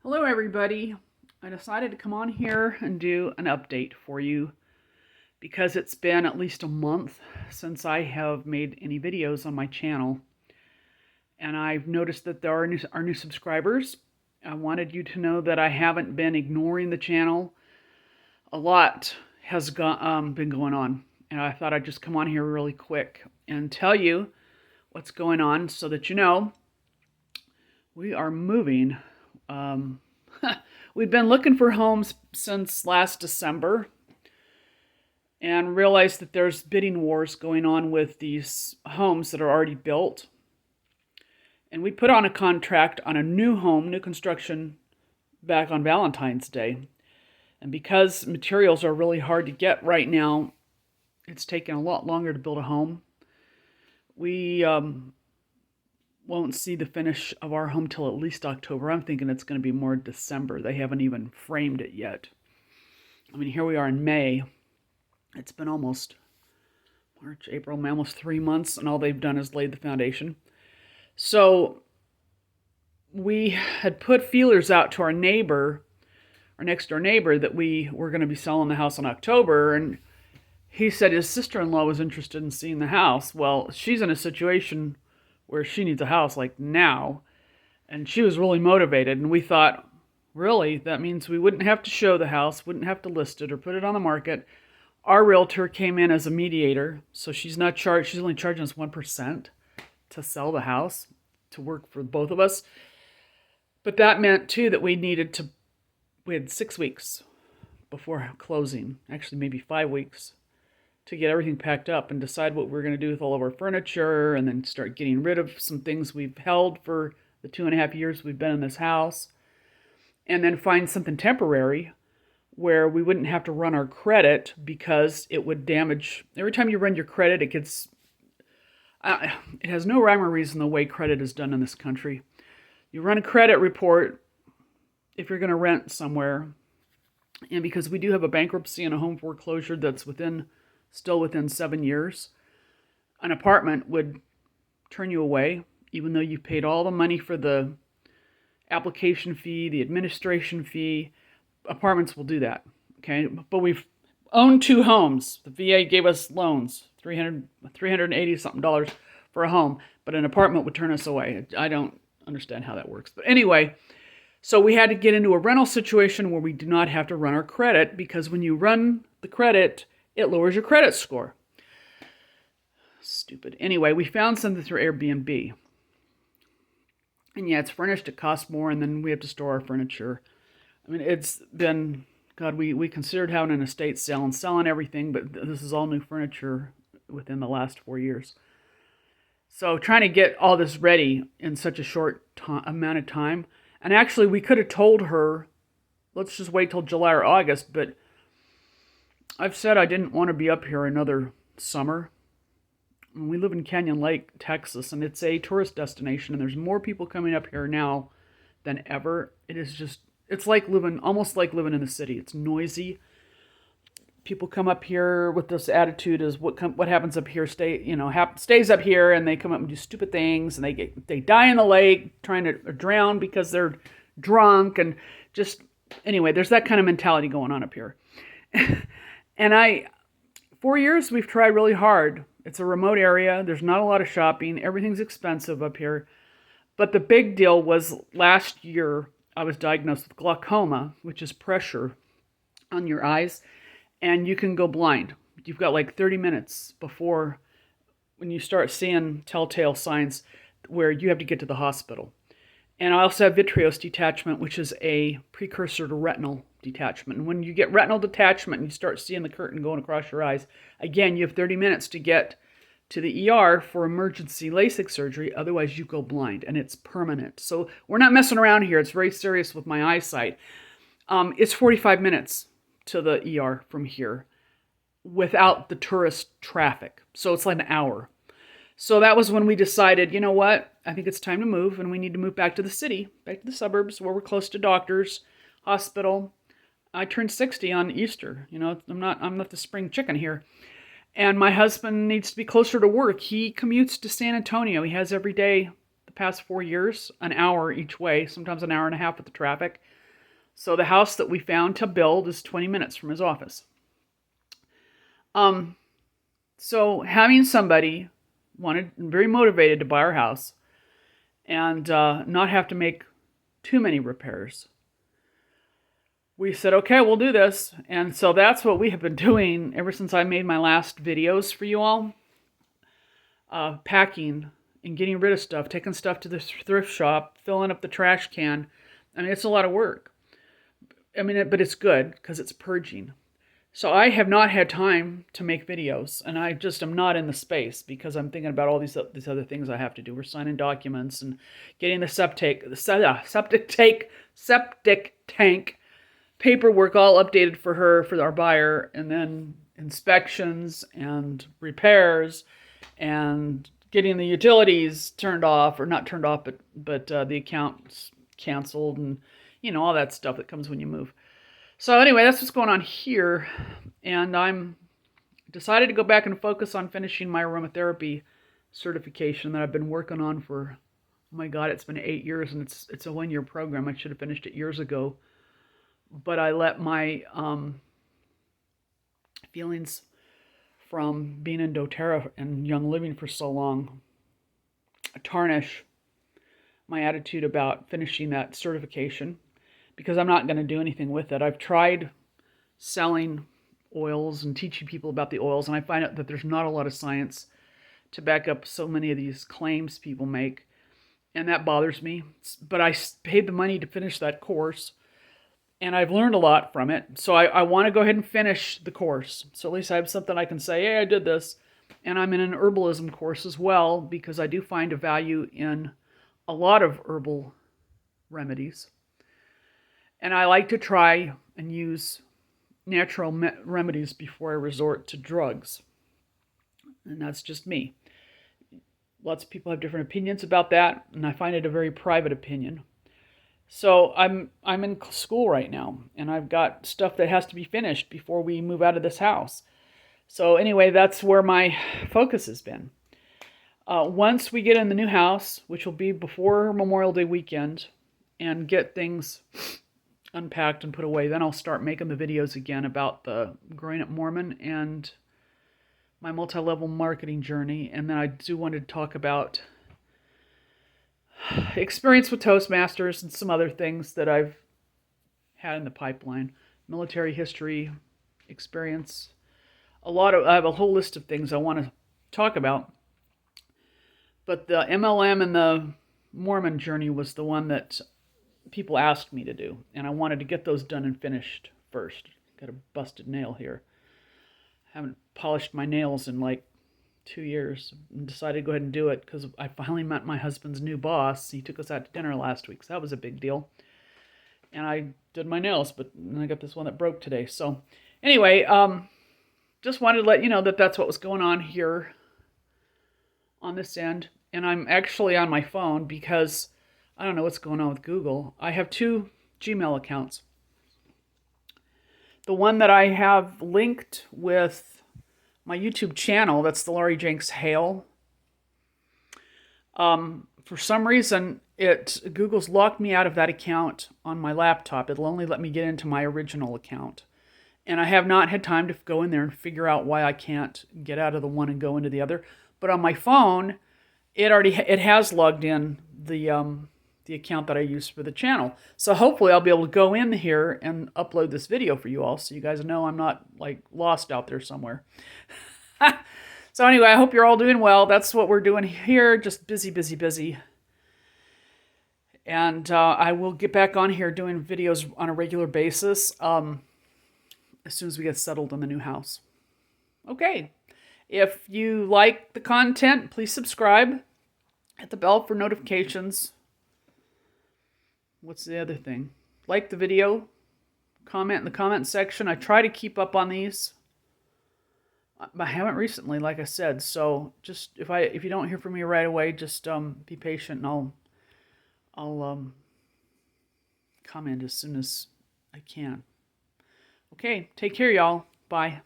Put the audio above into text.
Hello everybody. I decided to come on here and do an update for you because it's been at least a month since I have made any videos on my channel. And I've noticed that there are new subscribers. I wanted you to know that I haven't been ignoring the channel. A lot has been going on. And I thought I'd just come on here really quick and tell you what's going on so that you know we are moving. We've been looking for homes since last December and realized that there's bidding wars going on with these homes that are already built. And we put on a contract on a new home, new construction, back on Valentine's Day. And because materials are really hard to get right now, it's taken a lot longer to build a home. We won't see the finish of our home till at least October. I'm thinking it's going to be more December. They haven't even framed it yet. I mean, here we are in May. It's been almost March, April, almost 3 months, and all they've done is laid the foundation. So we had put feelers out to our neighbor, our next door neighbor, that we were going to be selling the house in October, and he said his sister-in-law was interested in seeing the house. Well, she's in a situation where she needs a house like now, and she was really motivated, and we thought, really, that means we wouldn't have to show the house, wouldn't have to list it or put it on the market. Our realtor came in as a mediator, so she's not charged, she's only charging us 1% to sell the house, to work for both of us. But that meant too that we had 6 weeks before closing, actually maybe 5 weeks, to get everything packed up and decide what we're going to do with all of our furniture, and then start getting rid of some things we've held for the 2.5 years we've been in this house, and then find something temporary where we wouldn't have to run our credit, because it would damage. Every time you run your credit, it has no rhyme or reason the way credit is done in this country. You run a credit report if you're going to rent somewhere, and because we do have a bankruptcy and a home foreclosure that's still within 7 years, an apartment would turn you away, even though you paid all the money for the application fee, the administration fee. Apartments will do that, okay? But we've owned 2 homes. The VA gave us loans, $380 something for a home, but an apartment would turn us away. I don't understand how that works. But anyway, so we had to get into a rental situation where we do not have to run our credit, because when you run the credit, it lowers your credit score. Stupid. Anyway, we found something through Airbnb. And yeah, it's furnished, it costs more, and then we have to store our furniture. I mean, it's been, God, we considered having an estate sale and selling everything, but this is all new furniture within the last 4 years. So trying to get all this ready in such a short amount of time. And actually, we could have told her, let's just wait till July or August, but I've said I didn't want to be up here another summer. We live in Canyon Lake, Texas, and it's a tourist destination, and there's more people coming up here now than ever. It's like almost like living in the city. It's noisy. People come up here with this attitude is what happens up here stays up here, and they come up and do stupid things, and they die in the lake trying to drown because they're drunk, and just anyway, there's that kind of mentality going on up here. And 4 years we've tried really hard. It's a remote area. There's not a lot of shopping. Everything's expensive up here. But the big deal was last year I was diagnosed with glaucoma, which is pressure on your eyes, and you can go blind. You've got like 30 minutes before when you start seeing telltale signs where you have to get to the hospital. And I also have vitreous detachment, which is a precursor to retinal detachment. And when you get retinal detachment and you start seeing the curtain going across your eyes, again, you have 30 minutes to get to the ER for emergency LASIK surgery. Otherwise, you go blind, and it's permanent. So we're not messing around here. It's very serious with my eyesight. It's 45 minutes to the ER from here without the tourist traffic. So it's like an hour. So that was when we decided, you know what? I think it's time to move, and we need to move back to the city, back to the suburbs, where we're close to doctors, hospital. I turned 60 on Easter. I'm not the spring chicken here. And my husband needs to be closer to work. He commutes to San Antonio. He has every day the past 4 years, an hour each way, sometimes an hour and a half with the traffic. So the house that we found to build is 20 minutes from his office. So having somebody very motivated to buy our house and not have to make too many repairs, we said, okay, we'll do this. And so that's what we have been doing ever since I made my last videos for you all. Packing and getting rid of stuff, taking stuff to the thrift shop, filling up the trash can. I mean, it's a lot of work. I mean, but it's good because it's purging. So I have not had time to make videos, and I just am not in the space because I'm thinking about all these other things I have to do. We're signing documents and getting the septic tank paperwork all updated for our buyer, and then inspections and repairs and getting the utilities turned off, or not turned off, but the account's canceled, and all that stuff that comes when you move. So anyway, that's what's going on here, and I'm decided to go back and focus on finishing my aromatherapy certification that I've been working on for, oh my God, it's been 8 years, and it's a 1-year program. I should have finished it years ago, but I let my feelings from being in doTERRA and Young Living for so long tarnish my attitude about finishing that certification, because I'm not going to do anything with it. I've tried selling oils and teaching people about the oils, and I find out that there's not a lot of science to back up so many of these claims people make, and that bothers me. But I paid the money to finish that course, and I've learned a lot from it, so I want to go ahead and finish the course. So at least I have something I can say, hey, I did this. And I'm in an herbalism course as well, because I do find a value in a lot of herbal remedies. And I like to try and use natural remedies before I resort to drugs. And that's just me. Lots of people have different opinions about that, and I find it a very private opinion. So I'm in school right now, and I've got stuff that has to be finished before we move out of this house. So anyway, that's where my focus has been. Once we get in the new house, which will be before Memorial Day weekend, and get things unpacked and put away, then I'll start making the videos again about the Growing Up Mormon and my multi-level marketing journey. And then I do want to talk about experience with Toastmasters and some other things that I've had in the pipeline. Military history, experience. I have a whole list of things I want to talk about. But the MLM and the Mormon journey was the one that people asked me to do, and I wanted to get those done and finished first. Got a busted nail here. Haven't polished my nails in like 2 years, and decided to go ahead and do it because I finally met my husband's new boss. He took us out to dinner last week, so that was a big deal. And I did my nails, but then I got this one that broke today. So anyway, just wanted to let you know that that's what was going on here on this end. And I'm actually on my phone because I don't know what's going on with Google. I have 2 Gmail accounts. The one that I have linked with my YouTube channel, that's the Laurie Jenks Hale. For some reason, Google's locked me out of that account on my laptop. It'll only let me get into my original account. And I have not had time to go in there and figure out why I can't get out of the one and go into the other. But on my phone, it has logged in the account that I use for the channel. So hopefully I'll be able to go in here and upload this video for you all, so you guys know I'm not like lost out there somewhere. So anyway, I hope you're all doing well. That's what we're doing here, just busy, busy, busy. And I will get back on here doing videos on a regular basis as soon as we get settled in the new house. Okay. If you like the content, please subscribe. Hit the bell for notifications. What's the other thing? Like the video. Comment in the comment section. I try to keep up on these. I haven't recently, like I said. So just if you don't hear from me right away, just be patient, and I'll comment as soon as I can. Okay, take care, y'all. Bye.